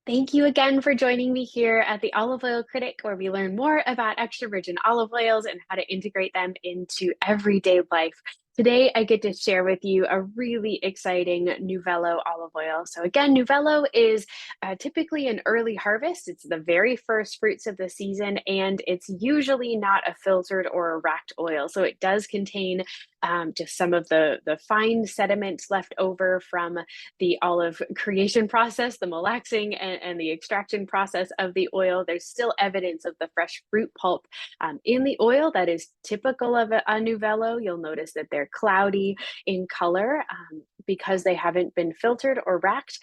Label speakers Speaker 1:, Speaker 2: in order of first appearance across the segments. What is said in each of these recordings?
Speaker 1: Thank you again for joining me here at the Olive Oil Critic, where we learn more about extra virgin olive oils and how to integrate them into everyday life. Today, I get to share with you a really exciting Novello olive oil. So again, Novello is typically an early harvest. It's the very first fruits of the season, and it's usually not a filtered or a racked oil. So it does contain just some of the fine sediments left over from the olive creation process, the malaxing and the extraction process of the oil. There's still evidence of the fresh fruit pulp in the oil that is typical of a Novello. You'll notice that they're cloudy in color because they haven't been filtered or racked.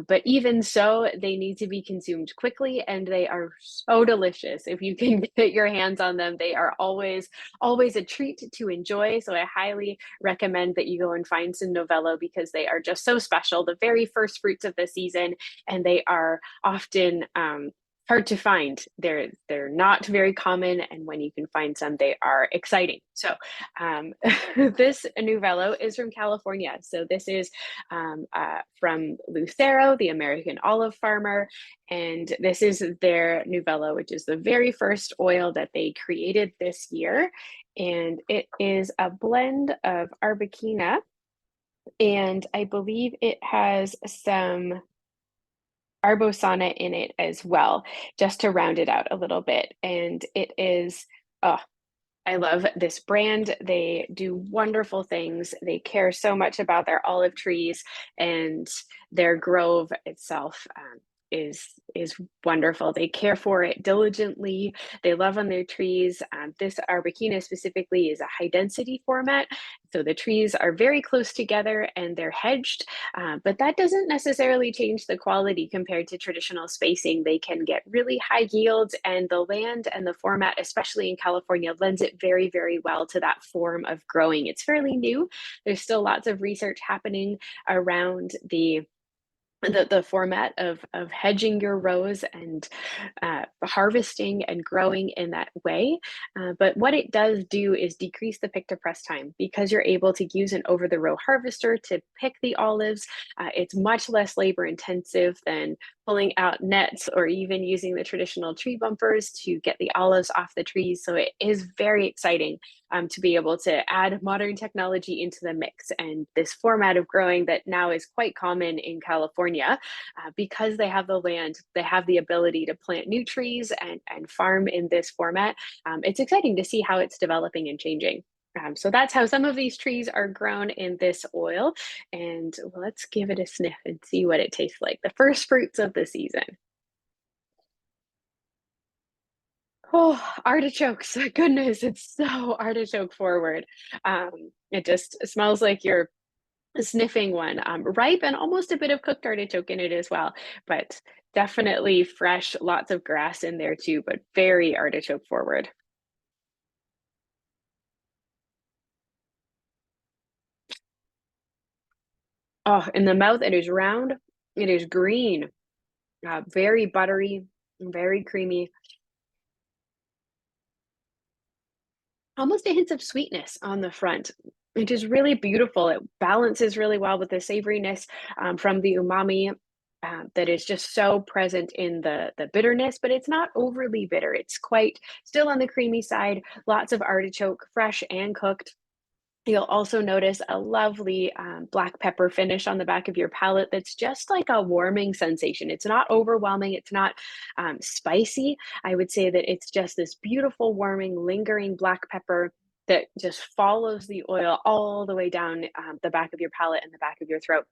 Speaker 1: But even so, they need to be consumed quickly, and they are so delicious. If you can get your hands on them, they are always a treat to enjoy. So I highly recommend that you go and find some Novello because they are just so special, the very first fruits of the season, and they are often hard to find. They're not very common, and when you can find some, they are exciting. So this Novello is from California. So this is from Lucero, the American olive farmer, and this is their Novello, which is the very first oil that they created this year. And it is a blend of Arbequina, and I believe it has some Arbosana in it as well, just to round it out a little bit. And it is, oh, I love this brand. They do wonderful things. They care so much about their olive trees, and their grove itself is wonderful. They care for it diligently. They love on their trees. This Arbequina specifically is a high density format. So the trees are very close together and they're hedged, but that doesn't necessarily change the quality compared to traditional spacing. They can get really high yields, and the land and the format, especially in California, lends it very, very well to that form of growing. It's fairly new. There's still lots of research happening around the format of hedging your rows and harvesting and growing in that way. But what it does do is decrease the pick to press time because you're able to use an over the row harvester to pick the olives. It's much less labor intensive than pulling out nets or even using the traditional tree bumpers to get the olives off the trees. So it is very exciting to be able to add modern technology into the mix. And this format of growing that now is quite common in California, because they have the land, they have the ability to plant new trees and farm in this format. It's exciting to see how it's developing and changing. So that's how some of these trees are grown in this oil. And let's give it a sniff and see what it tastes like. The first fruits of the season. Oh, artichokes. Goodness, it's so artichoke forward. It just smells like you're sniffing one. Ripe and almost a bit of cooked artichoke in it as well, but definitely fresh, lots of grass in there too, but very artichoke forward. Oh, in the mouth, it is round, it is green, very buttery, very creamy, almost a hint of sweetness on the front, which is really beautiful. It balances really well with the savoriness from the umami that is just so present in the bitterness, but it's not overly bitter. It's quite still on the creamy side, lots of artichoke, fresh and cooked. You'll also notice a lovely black pepper finish on the back of your palate that's just like a warming sensation. It's not overwhelming, it's not spicy. I would say that it's just this beautiful, warming, lingering black pepper that just follows the oil all the way down the back of your palate and the back of your throat.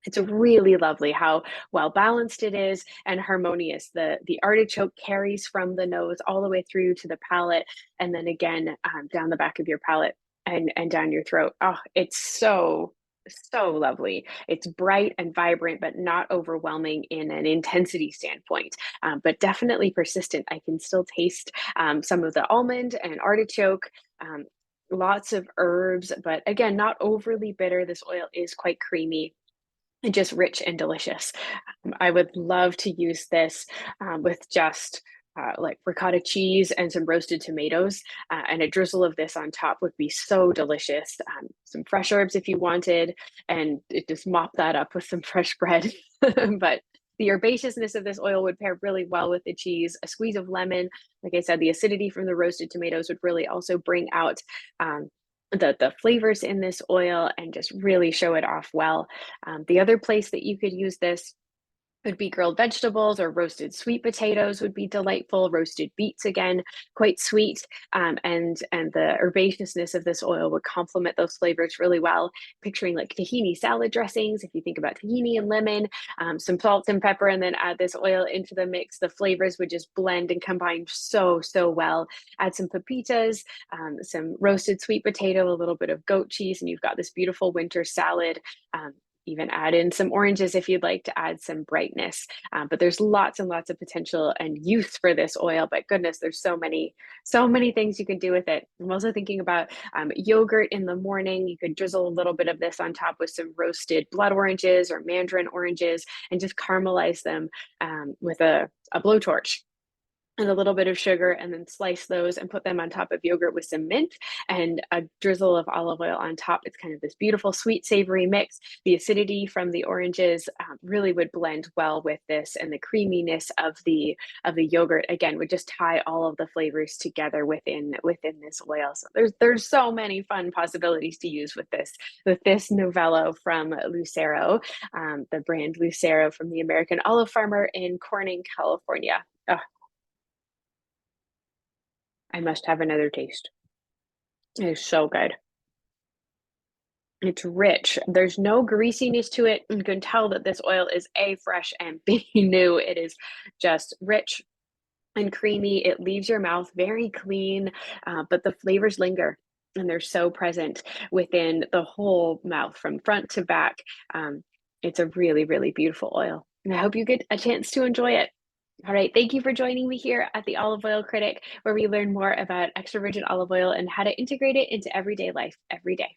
Speaker 1: It's really lovely how well balanced it is and harmonious. The artichoke carries from the nose all the way through to the palate, and then again down the back of your palate and down your throat. Oh, it's so lovely. It's bright and vibrant, but not overwhelming in an intensity standpoint, but definitely persistent. I can still taste some of the almond and artichoke. Lots of herbs, but again, not overly bitter. This oil is quite creamy and just rich and delicious. I would love to use this with just like ricotta cheese and some roasted tomatoes, and a drizzle of this on top would be so delicious. Some fresh herbs if you wanted, and just mop that up with some fresh bread. But The herbaceousness of this oil would pair really well with the cheese. A squeeze of lemon, like I said, the acidity from the roasted tomatoes would really also bring out the flavors in this oil and just really show it off well. The other place that you could use this would be grilled vegetables or roasted sweet potatoes would be delightful. Roasted beets again, quite sweet, and the herbaceousness of this oil would complement those flavors really well. Picturing like tahini salad dressings, if you think about tahini and lemon, some salt and pepper, and then add this oil into the mix, the flavors would just blend and combine so well. Add some pepitas, some roasted sweet potato, a little bit of goat cheese, and you've got this beautiful winter salad. Even add in some oranges if you'd like to add some brightness. But there's lots and lots of potential and use for this oil. But goodness, there's so many things you can do with it. I'm also thinking about yogurt in the morning. You could drizzle a little bit of this on top with some roasted blood oranges or mandarin oranges and just caramelize them with a blowtorch and a little bit of sugar, and then slice those and put them on top of yogurt with some mint and a drizzle of olive oil on top. It's kind of this beautiful sweet savory mix. The acidity from the oranges really would blend well with this, and the creaminess of the yogurt again would just tie all of the flavors together within this oil. So there's so many fun possibilities to use with this Novello from Lucero, the brand Lucero from the American olive farmer in Corning, California. Oh, I must have another taste. It is so good. It's rich. There's no greasiness to it. You can tell that this oil is A, fresh, and B, new. It is just rich and creamy. It leaves your mouth very clean, but the flavors linger and they're so present within the whole mouth from front to back. It's a really, really beautiful oil. And I hope you get a chance to enjoy it. All right. Thank you for joining me here at the Olive Oil Critic, where we learn more about extra virgin olive oil and how to integrate it into everyday life every day.